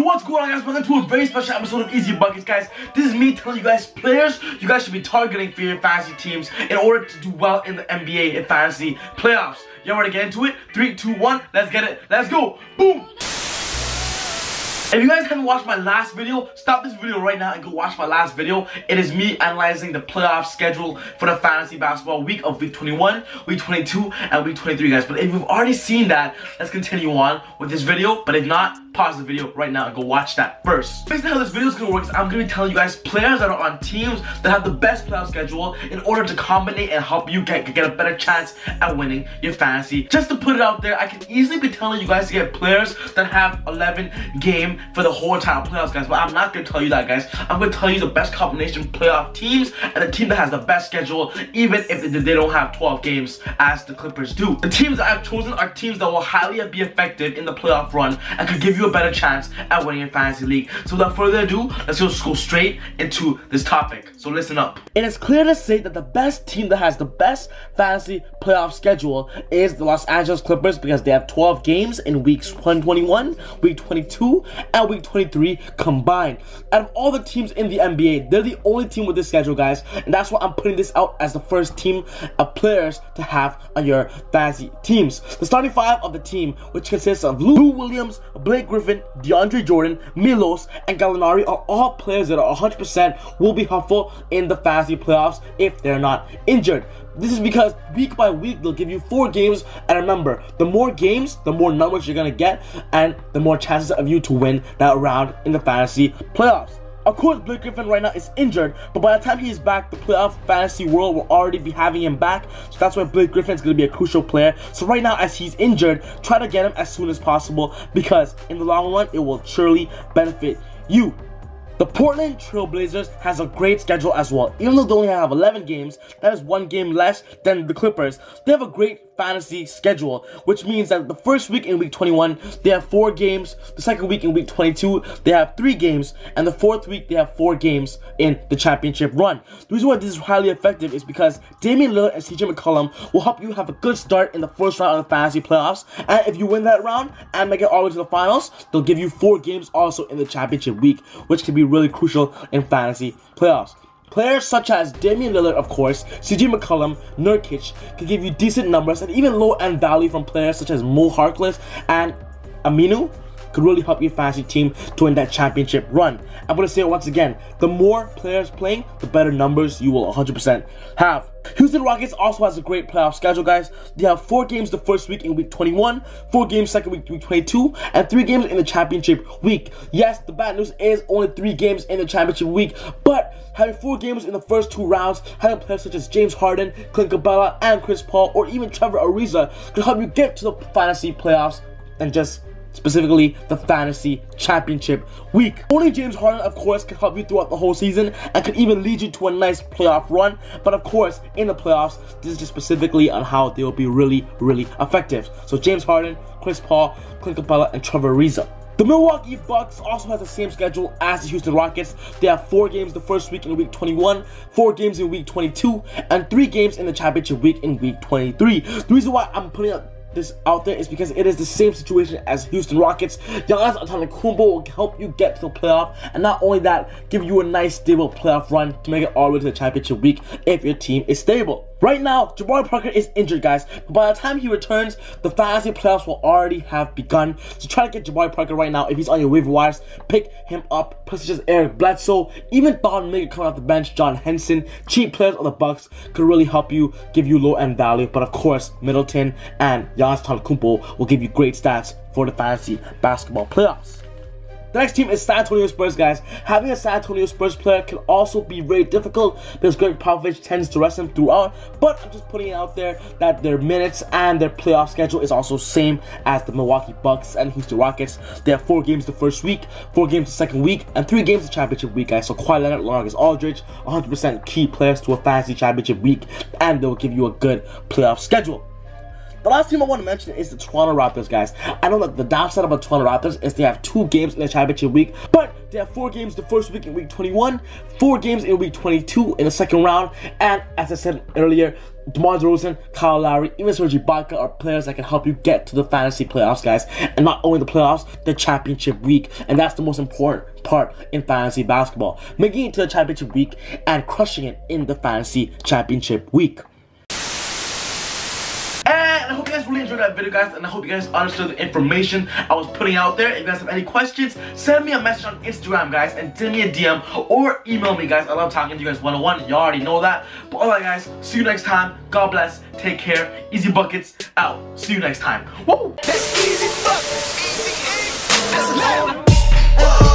what's going on, guys? Welcome to a very special episode of Easy Buckets, guys. This is me telling you guys players you guys should be targeting for your fantasy teams in order to do well in the NBA and fantasy playoffs. Y'all ready to get into it? 3, 2, 1, let's get it. Let's go. Boom. If you guys haven't watched my last video, stop this video right now and go watch my last video. It is me analyzing the playoff schedule for the fantasy basketball week of week 21, week 22, and week 23, guys. But if you've already seen that, let's continue on with this video. But if not, pause the video right now and go watch that first. Basically how this video is going to work is I'm going to be telling you guys players that are on teams that have the best playoff schedule in order to combine and help you get a better chance at winning your fantasy. Just to put it out there, I can easily be telling you guys to get players that have 11 game for the whole entire playoffs, guys, but I'm not going to tell you that, guys. I'm going to tell you the best combination playoff teams and the team that has the best schedule, even if they don't have 12 games as the Clippers do. The teams that I've chosen are teams that will highly be effective in the playoff run and could give you a better chance at winning your fantasy league. So without further ado, let's just go straight into this topic. So listen up. It is clear to say that the best team that has the best fantasy playoff schedule is the Los Angeles Clippers because they have 12 games in weeks 21, week 22, and week 23 combined. Out of all the teams in the NBA, they're the only team with this schedule, guys, and that's why I'm putting this out as the first team of players to have on your fantasy teams. The starting five of the team, which consists of Lou Williams, Blake Griffin, DeAndre Jordan, Milos, and Gallinari, are all players that are 100% will be helpful in the fantasy playoffs if they're not injured. This is because week by week they'll give you 4 games, and remember, the more games, the more numbers you're gonna get, and the more chances of you to win that round in the fantasy playoffs. Of course, Blake Griffin right now is injured, but by the time he's back, the playoff fantasy world will already be having him back. So that's why Blake Griffin is going to be a crucial player. So right now, as he's injured, try to get him as soon as possible because in the long run, it will surely benefit you. The Portland Trail Blazers has a great schedule as well. Even though they only have 11 games, that is 1 game less than the Clippers. They have a great fantasy schedule, which means that the first week in week 21, they have 4 games. The second week in week 22, they have 3 games. And the fourth week, they have 4 games in the championship run. The reason why this is highly effective is because Damian Lillard and CJ McCollum will help you have a good start in the first round of the fantasy playoffs. And if you win that round and make it all the way to the finals, they'll give you 4 games also in the championship week, which can be really crucial in fantasy playoffs. Players such as Damian Lillard, of course, CJ McCollum, Nurkic can give you decent numbers, and even low-end value from players such as Mo Harkless and Aminu could really help your fantasy team to win that championship run. I'm going to say it once again, the more players playing, the better numbers you will 100% have. Houston Rockets also has a great playoff schedule, guys. They have 4 games the first week in week 21, 4 games second week, week 22, and 3 games in the championship week. Yes, the bad news is only 3 games in the championship week, but having 4 games in the first 2 rounds, having players such as James Harden, Clint Capella, and Chris Paul, or even Trevor Ariza could help you get to the fantasy playoffs and just specifically the fantasy championship week. Only James Harden, of course, can help you throughout the whole season and can even lead you to a nice playoff run. But of course, in the playoffs, this is just specifically on how they will be really, really effective. So James Harden, Chris Paul, Clint Capella, and Trevor Ariza. The Milwaukee Bucks also has the same schedule as the Houston Rockets. They have 4 games the first week in week 21, 4 games in week 22, and 3 games in the championship week in week 23. The reason why I'm putting this out there is because it is the same situation as Houston Rockets. Giannis Antetokounmpo will help you get to the playoff, and not only that, give you a nice stable playoff run to make it all the way to the championship week if your team is stable. Right now, Jabari Parker is injured, guys, but by the time he returns, the fantasy playoffs will already have begun. So try to get Jabari Parker right now. If he's on your waiver wires, pick him up. Players such as Eric Bledsoe, even Thon Maker coming off the bench, John Henson, cheap players on the Bucks could really help you, give you low-end value. But of course, Middleton and Giannis Antetokounmpo will give you great stats for the fantasy basketball playoffs. The next team is San Antonio Spurs, guys. Having a San Antonio Spurs player can also be very difficult because Greg Popovich tends to rest him throughout, but I'm just putting it out there that their minutes and their playoff schedule is also same as the Milwaukee Bucks and Houston Rockets. They have 4 games the first week, 4 games the second week, and 3 games the championship week, guys. So Kawhi Leonard, Lamarcus Aldridge, 100% key players to a fantasy championship week, and they will give you a good playoff schedule. The last team I want to mention is the Toronto Raptors, guys. I know that the downside about Toronto Raptors is they have 2 games in the championship week, but They have 4 games the first week in week 21, 4 games in week 22 in the second round, and as I said earlier, DeMar DeRozan, Kyle Lowry, even Serge Ibaka are players that can help you get to the fantasy playoffs, guys. And not only the playoffs, the championship week. And that's the most important part in fantasy basketball. Making it to the championship week and crushing it in the fantasy championship week. And I hope you guys really enjoyed that video, guys, and I hope you guys understood the information I was putting out there. If you guys have any questions, send me a message on Instagram, guys, and send me a DM or email me, guys. I love talking to you guys one-on-one. You already know that. But alright, guys, see you next time. God bless. Take care. Easy Buckets out. See you next time. Woo! That's easy buckets. Easy, that's loud.